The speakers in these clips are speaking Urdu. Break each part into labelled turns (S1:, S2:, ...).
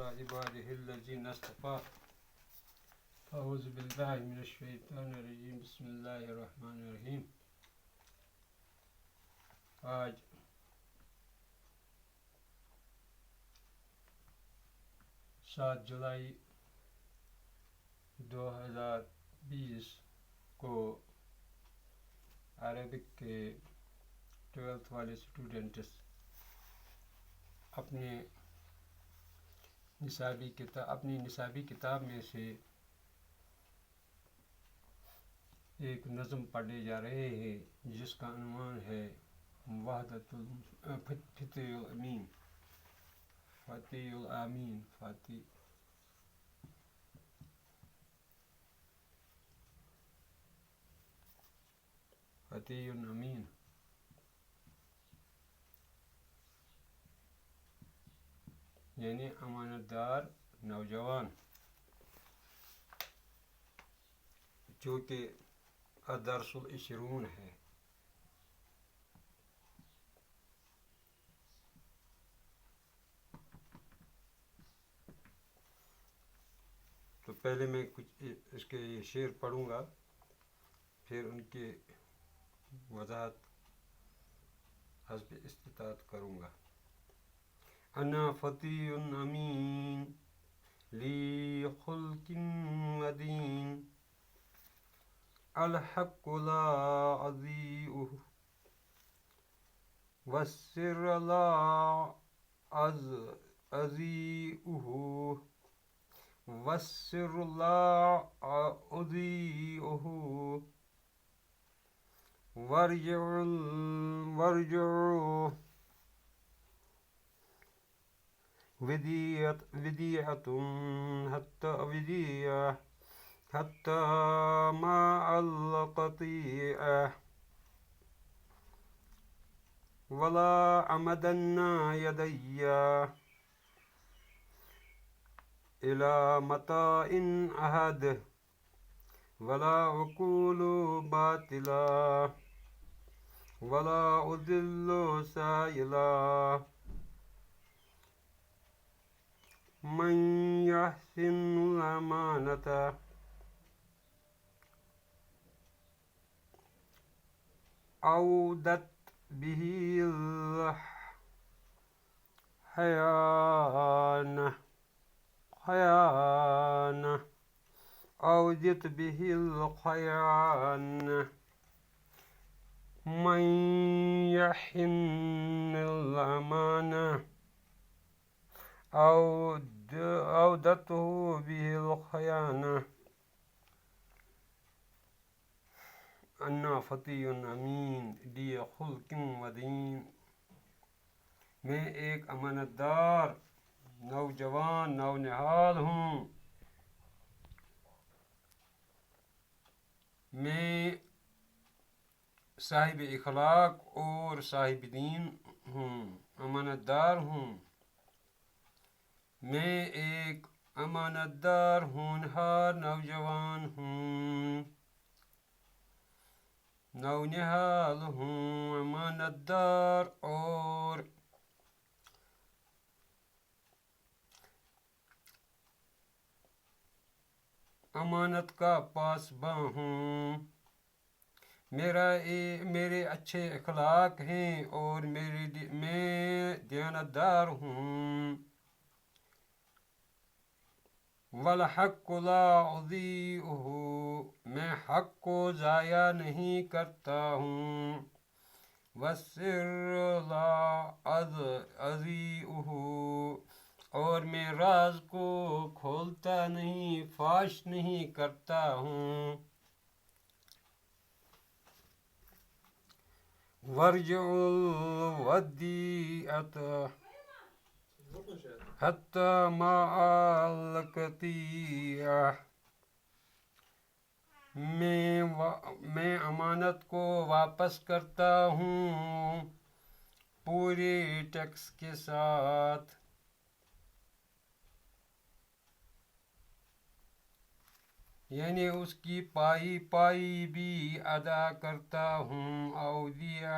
S1: على عباده الذين اصطفى أعوذ بالله من الشیطان الرجیم بسم اللہ الرحمن الرحیم. آج 7 جولائی 2020 کو عربک کے 12th والے اسٹوڈنٹس اپنی نصابی کتاب میں سے ایک نظم پڑھنے جا رہے ہیں جس کا عنوان ہے وحدت فتح الامین. فتح الامین یعنی امانت دار نوجوان، جو کہ الدرس العشرون ہے. تو پہلے میں کچھ اس کے شعر پڑھوں گا، پھر ان کی وضاحت حسب استطاعت کروں گا. انا فتی امین لی خلق ودین الحق لا اضیعہ والسر لا اضیعہ والسر لا اضیعہ وارجعوا ودیعة حتى مع القطيعة ولا أمدن يدي إلى متاع أحد ولا أقول باطلا ولا أضل سائلا من يحسن الأمانة عودت به الخيانة عودت به الخيانة من يحن الأمانة عودته به الخيانة. انا فتی امین لی خلق ودین، میں ایک امانت دار نوجوان نونہال ہوں. میں صاحب اخلاق اور صاحب دین ہوں، امانت دار ہوں. میں ایک امانت دار ہونہار نوجوان ہوں، نونہال ہوں، امانت دار اور امانت کا پاسباں ہوں. میرے اچھے اخلاق ہیں اور میں دیانتدار ہوں. والحق لا اضیعہ، میں حق کو ضائع نہیں کرتا ہوں. والسر لا اضیعہ، اور میں راز کو کھولتا نہیں، فاش نہیں کرتا ہوں. وارجعوا الودیعة حتى مع القطيعة، میں امانت کو واپس کرتا ہوں پورے ٹیکس کے ساتھ. یعنی اس کی پائی بھی ادا کرتا ہوں. اودیہ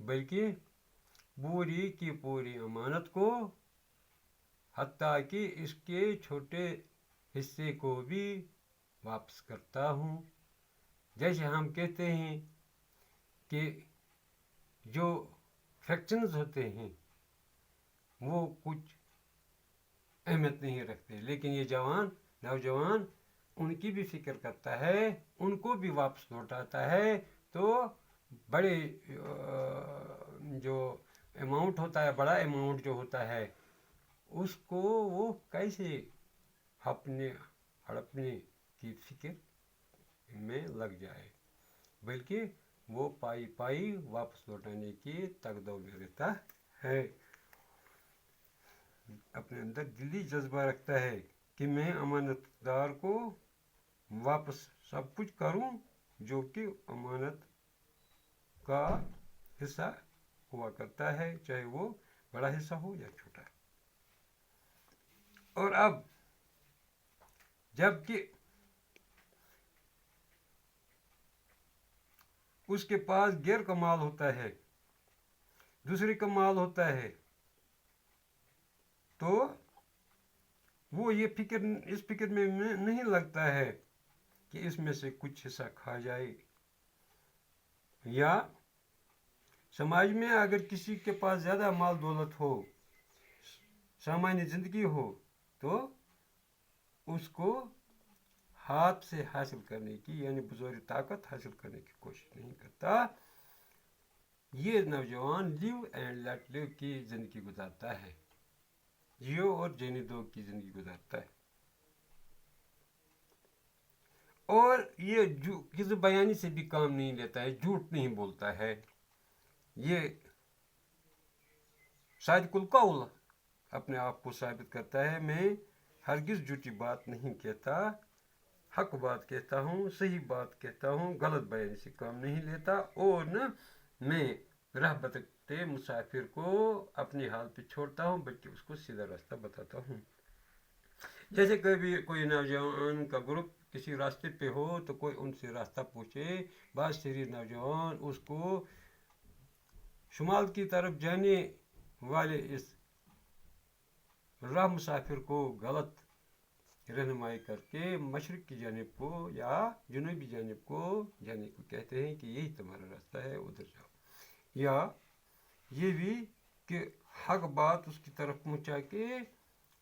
S1: بلکہ پوری کی پوری امانت کو، حتیٰ کہ اس کے چھوٹے حصے کو بھی واپس کرتا ہوں۔ جیسے ہم کہتے ہیں کہ جو فیکشنز ہوتے ہیں وہ کچھ اہمیت نہیں رکھتے، لیکن یہ نوجوان ان کی بھی فکر کرتا ہے، ان کو بھی واپس لوٹاتا ہے، تو بڑے جو اماؤنٹ ہوتا ہے، بڑا اماؤنٹ جو ہوتا ہے، اس کو وہ کیسے ہڑپنے کی فکر میں لگ جائے، بلکہ وہ پائی پائی واپس لوٹانے کی تگدو میں رہتا ہے، اپنے اندر دلی جذبہ رکھتا ہے کہ میں امانت دار کو واپس سب کچھ کروں جو کہ امانت کا حصہ ہوا کرتا ہے، چاہے وہ بڑا حصہ ہو یا چھوٹا۔ اور اب جب کہ اس کے پاس غیر کا مال ہوتا ہے، دوسرے کا مال ہوتا ہے، تو وہ اس فکر میں نہیں لگتا ہے کہ اس میں سے کچھ حصہ کھا جائے، یا سماج میں اگر کسی کے پاس زیادہ مال دولت ہو، سامانیہ زندگی ہو، تو اس کو ہاتھ سے حاصل کرنے کی، یعنی بزور طاقت حاصل کرنے کی کوشش نہیں کرتا۔ یہ نوجوان لیو اینڈ لیٹ لیو کی زندگی گزارتا ہے، جیو اور جینے دو کی زندگی گزارتا ہے، اور یہ کذب بیانی سے بھی کام نہیں لیتا ہے، جھوٹ نہیں بولتا ہے، یہ صادق القول اپنے آپ کو ثابت کرتا ہے، میں ہرگز جھوٹی بات نہیں کہتا، حق بات کہتا ہوں، صحیح بات کہتا ہوں، غلط بیانی سے کام نہیں لیتا، اور نہ میں راہ بھٹکتے مسافر کو اپنے حال پہ چھوڑتا ہوں، بلکہ اس کو سیدھا راستہ بتاتا ہوں۔ جیسے کبھی کوئی نوجوان کا گروپ کسی راستے پہ ہو تو کوئی ان سے راستہ پوچھے، بعض شریر نوجوان اس کو شمال کی طرف جانے والے اس راہ مسافر کو غلط رہنمائی کر کے مشرق کی جانب کو یا جنوبی جانب کو جانے کو کہتے ہیں کہ یہی تمہارا راستہ ہے، ادھر جاؤ، یا یہ بھی کہ حق بات اس کی طرف پہنچا کے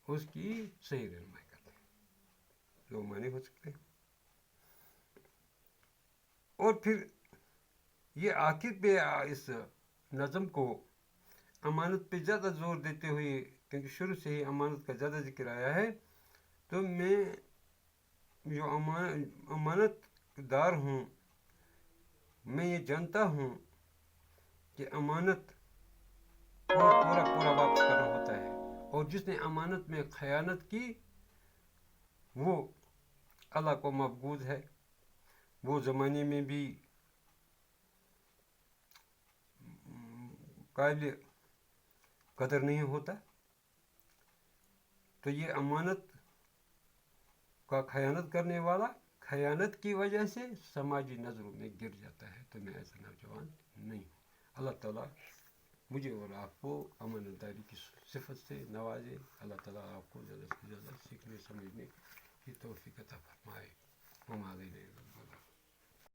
S1: اس کی صحیح رہنمائی کرتے ہیں، دو معنی ہو سکتے ہیں۔ اور پھر یہ آخر پہ اس نظم کو امانت پہ زیادہ زور دیتے ہوئے، کیونکہ شروع سے ہی امانت کا زیادہ ذکر آیا ہے، تو میں جو امانت دار ہوں، میں یہ جانتا ہوں کہ امانت کو پورا واپس کرنا ہوتا ہے، اور جس نے امانت میں خیانت کی وہ اللہ کو مبغوض ہے، وہ زمانے میں بھی قابل قدر نہیں ہوتا، تو یہ امانت کا خیانت کرنے والا خیانت کی وجہ سے سماجی نظروں میں گر جاتا ہے، تو میں ایسا نوجوان نہیں ہوں۔ اللہ تعالیٰ مجھے اور آپ کو امانت داری کی صفت سے نوازے، اللہ تعالیٰ آپ کو زیادہ سے زیادہ سیکھنے سمجھنے کی توفیق عطا فرمائے۔